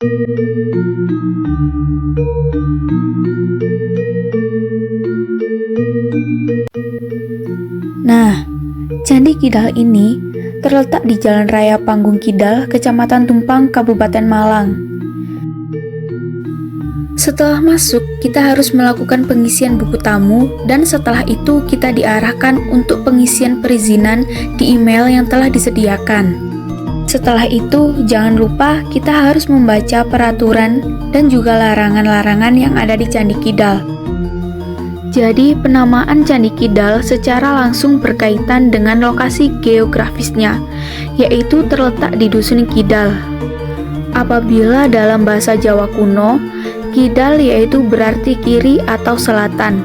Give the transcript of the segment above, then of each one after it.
Nah, Candi Kidal ini terletak di Jalan Raya Panggung Kidal, Kecamatan Tumpang, Kabupaten Malang. Setelah masuk, kita harus melakukan pengisian buku tamu, dan setelah itu kita diarahkan untuk pengisian perizinan di email yang telah disediakan. Setelah itu, jangan lupa kita harus membaca peraturan dan juga larangan-larangan yang ada di Candi Kidal. Jadi, penamaan Candi Kidal secara langsung berkaitan dengan lokasi geografisnya, yaitu terletak di Dusun Kidal. Apabila dalam bahasa Jawa kuno, Kidal yaitu berarti kiri atau selatan.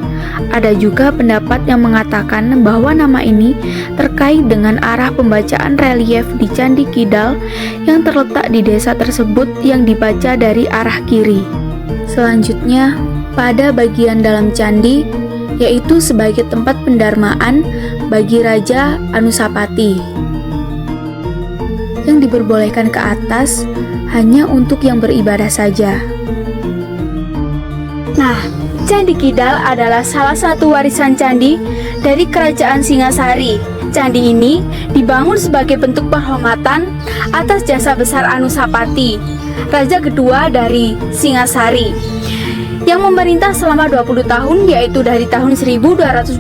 Ada juga pendapat yang mengatakan bahwa nama ini terkait dengan arah pembacaan relief di Candi Kidal yang terletak di desa tersebut yang dibaca dari arah kiri. Selanjutnya, pada bagian dalam candi, yaitu sebagai tempat pendarmaan bagi Raja Anusapati, yang diperbolehkan ke atas hanya untuk yang beribadah saja. Nah, Candi Kidal adalah salah satu warisan candi dari Kerajaan Singasari. Candi ini dibangun sebagai bentuk penghormatan atas jasa besar Anusapati, raja kedua dari Singasari, yang memerintah selama 20 tahun, yaitu dari tahun 1227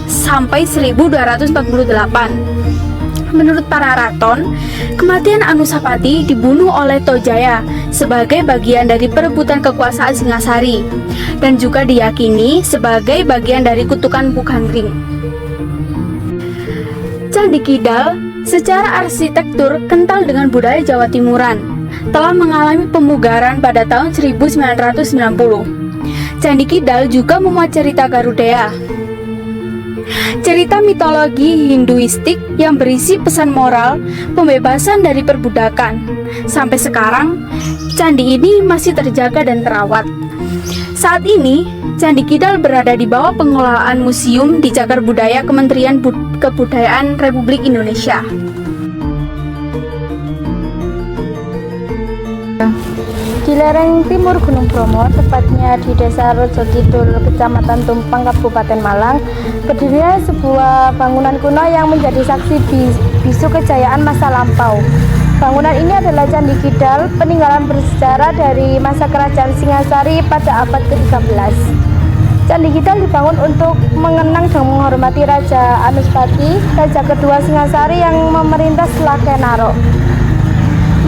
sampai 1248. Menurut para raton, kematian Anusapati dibunuh oleh Tojaya sebagai bagian dari perebutan kekuasaan Singasari, dan juga diyakini sebagai bagian dari kutukan Bukangring. Candi Kidal secara arsitektur kental dengan budaya Jawa Timuran, telah mengalami pemugaran pada tahun 1990. Candi Kidal juga memuat cerita Garuda, cerita mitologi Hinduistik yang berisi pesan moral pembebasan dari perbudakan. Sampai sekarang, candi ini masih terjaga dan terawat. Saat ini, Candi Kidal berada di bawah pengelolaan Museum di Cagar Budaya Kementerian Kebudayaan Republik Indonesia. Di lereng timur Gunung Bromo, tepatnya di Desa Rojo Kidul, Kecamatan Tumpang, Kabupaten Malang, berdirinya sebuah bangunan kuno yang menjadi saksi bisu kejayaan masa lampau. Bangunan ini adalah Candi Kidal, peninggalan bersejarah dari masa Kerajaan Singasari pada abad ke-13. Candi Kidal dibangun untuk mengenang dan menghormati Raja Anuspati, raja kedua Singasari yang memerintah setelah Kenaro.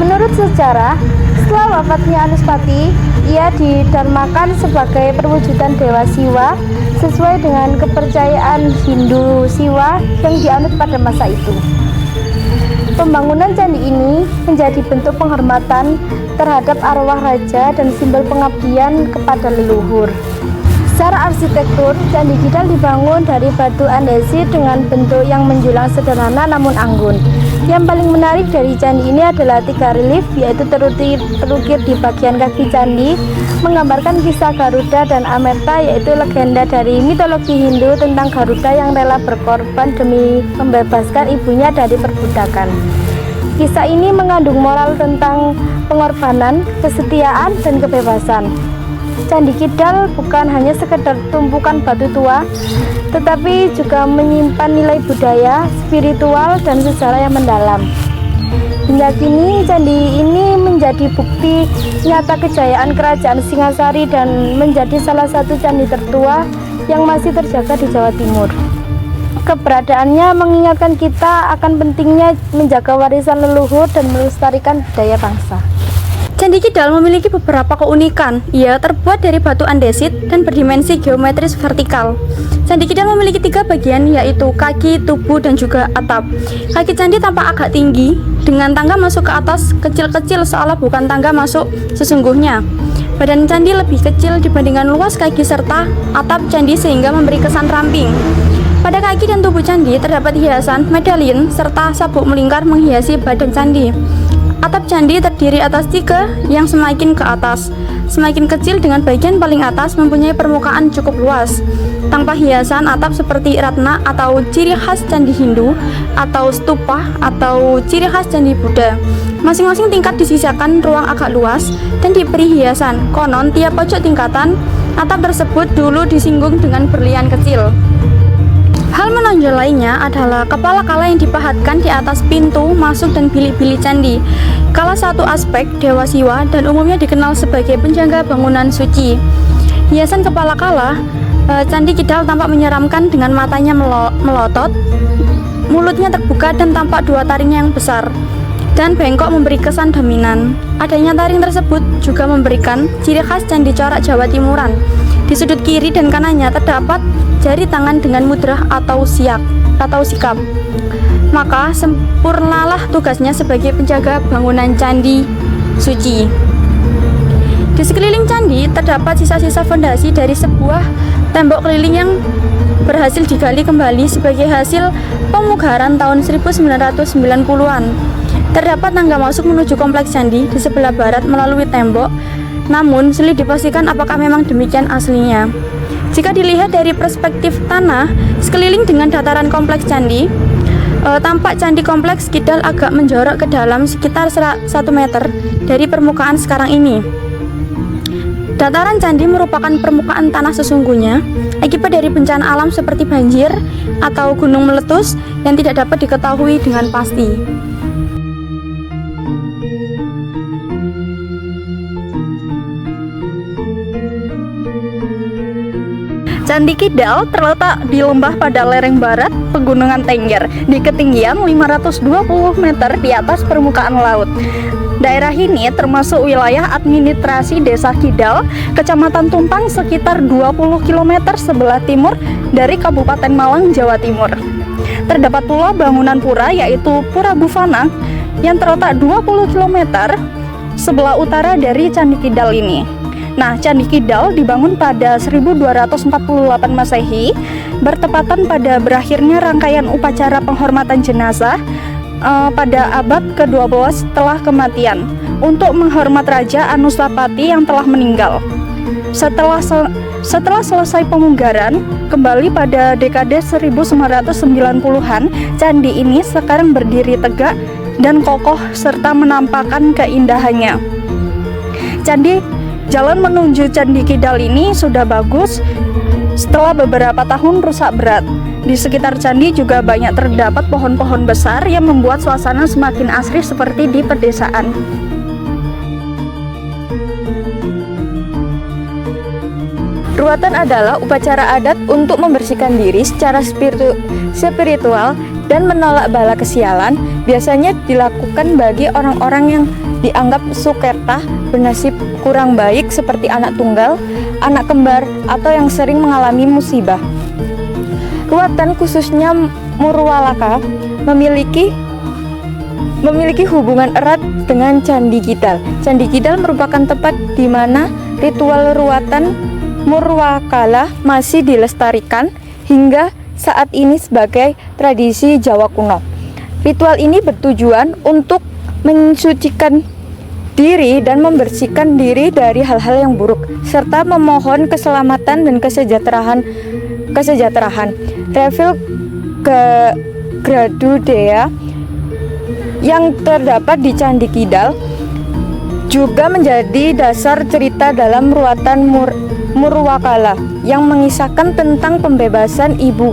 Menurut sejarah, setelah wafatnya Anuspati, ia didharmakan sebagai perwujudan Dewa Siwa sesuai dengan kepercayaan Hindu Siwa yang dianut pada masa itu. Pembangunan candi ini menjadi bentuk penghormatan terhadap arwah raja dan simbol pengabdian kepada leluhur. Secara arsitektur, Candi Kidal dibangun dari batu andesit dengan bentuk yang menjulang sederhana namun anggun. Yang paling menarik dari candi ini adalah 3 relief, yaitu terukir di bagian kaki candi, menggambarkan kisah Garuda dan Amerta, yaitu legenda dari mitologi Hindu tentang Garuda yang rela berkorban demi membebaskan ibunya dari perbudakan. Kisah ini mengandung moral tentang pengorbanan, kesetiaan, dan kebebasan. Candi Kidal bukan hanya sekedar tumpukan batu tua, tetapi juga menyimpan nilai budaya, spiritual, dan sejarah yang mendalam. Hingga kini, candi ini menjadi bukti nyata kejayaan Kerajaan Singasari dan menjadi salah satu candi tertua yang masih terjaga di Jawa Timur. Keberadaannya mengingatkan kita akan pentingnya menjaga warisan leluhur dan melestarikan budaya bangsa. Candi Kidal memiliki beberapa keunikan. Ia terbuat dari batu andesit dan berdimensi geometris vertikal. Candi Kidal memiliki 3 bagian, yaitu kaki, tubuh, dan juga atap. Kaki candi tampak agak tinggi, dengan tangga masuk ke atas kecil-kecil seolah bukan tangga masuk sesungguhnya. Badan candi lebih kecil dibandingkan luas kaki serta atap candi sehingga memberi kesan ramping. Pada kaki dan tubuh candi terdapat hiasan, medallion, serta sabuk melingkar menghiasi badan candi. Atap candi terdiri atas 3 yang semakin ke atas, semakin kecil dengan bagian paling atas mempunyai permukaan cukup luas. Tanpa hiasan atap seperti ratna atau ciri khas candi Hindu, atau stupa atau ciri khas candi Buddha. Masing-masing tingkat disisakan ruang agak luas dan diberi hiasan. Konon tiap pojok tingkatan atap tersebut dulu disinggung dengan berlian kecil. Hal menonjol lainnya adalah kepala kala yang dipahatkan di atas pintu masuk dan bilik-bilik candi. Kala satu aspek Dewa Siwa dan umumnya dikenal sebagai penjaga bangunan suci. Hiasan kepala kala, Candi Kidal tampak menyeramkan dengan matanya melotot, mulutnya terbuka dan tampak dua taringnya yang besar dan bengkok memberi kesan dominan. Adanya taring tersebut juga memberikan ciri khas candi corak Jawa Timuran. Di sudut kiri dan kanannya terdapat jari tangan dengan mudrah atau sikap. Maka sempurnalah tugasnya sebagai penjaga bangunan candi suci. Di sekeliling candi terdapat sisa-sisa fondasi dari sebuah tembok keliling yang berhasil digali kembali sebagai hasil pemugaran tahun 1990-an. Terdapat tangga masuk menuju kompleks candi di sebelah barat melalui tembok, namun sulit dipastikan apakah memang demikian aslinya. Jika dilihat dari perspektif tanah sekeliling dengan dataran kompleks candi, tampak candi kompleks Kidal agak menjorok ke dalam sekitar 1 meter dari permukaan sekarang ini. Dataran candi merupakan permukaan tanah sesungguhnya akibat dari bencana alam seperti banjir atau gunung meletus yang tidak dapat diketahui dengan pasti. Candi Kidal terletak di lembah pada lereng barat Pegunungan Tengger di ketinggian 520 meter di atas permukaan laut. Daerah ini termasuk wilayah administrasi Desa Kidal, Kecamatan Tumpang sekitar 20 km sebelah timur dari Kabupaten Malang, Jawa Timur. Terdapat pula bangunan pura yaitu Pura Bufana yang terletak 20 km sebelah utara dari Candi Kidal ini. Nah, Candi Kidal dibangun pada 1248 Masehi, bertepatan pada berakhirnya rangkaian upacara penghormatan jenazah pada abad ke-12 setelah kematian untuk menghormat Raja Anusapati yang telah meninggal. Setelah selesai pemugaran kembali pada dekade 1990-an, candi ini sekarang berdiri tegak dan kokoh serta menampakkan keindahannya. Jalan menuju Candi Kidal ini sudah bagus setelah beberapa tahun rusak berat. Di sekitar candi juga banyak terdapat pohon-pohon besar yang membuat suasana semakin asri seperti di pedesaan. Ruatan adalah upacara adat untuk membersihkan diri secara spiritual dan menolak bala kesialan. Biasanya dilakukan bagi orang-orang yang dianggap sukerta, bernasib kurang baik seperti anak tunggal, anak kembar, atau yang sering mengalami musibah. Ruatan khususnya Murwalaka memiliki hubungan erat dengan Candi Kidal. Candi Kidal merupakan tempat di mana ritual ruatan Murwakala masih dilestarikan hingga saat ini sebagai tradisi Jawa kuno. Ritual ini bertujuan untuk mensucikan diri dan membersihkan diri dari hal-hal yang buruk serta memohon keselamatan dan kesejahteraan. Revel Gradudea yang terdapat di Candi Kidal juga menjadi dasar cerita dalam ruatan Murwakala yang mengisahkan tentang pembebasan Ibu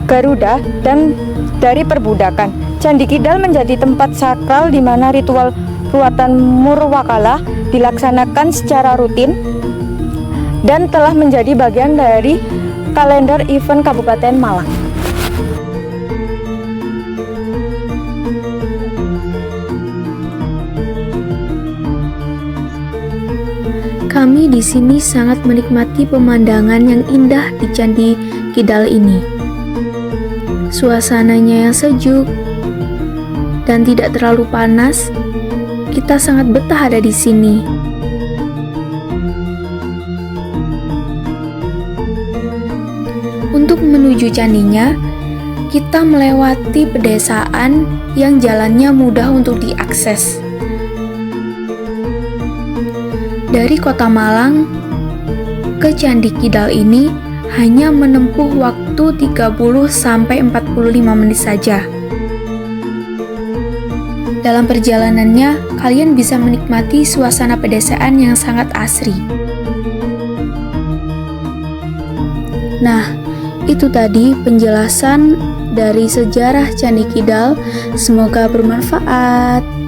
Garuda dan dari perbudakan. Candi Kidal menjadi tempat sakral di mana ritual ruatan Murwakala dilaksanakan secara rutin dan telah menjadi bagian dari kalender event Kabupaten Malang. Kami di sini sangat menikmati pemandangan yang indah di Candi Kidal ini. Suasananya yang sejuk dan tidak terlalu panas. Kita sangat betah ada di sini. Untuk menuju candinya, kita melewati pedesaan yang jalannya mudah untuk diakses. Dari Kota Malang ke Candi Kidal ini hanya menempuh waktu 30-45 menit saja. Dalam perjalanannya, kalian bisa menikmati suasana pedesaan yang sangat asri. Nah, itu tadi penjelasan dari sejarah Candi Kidal. Semoga bermanfaat.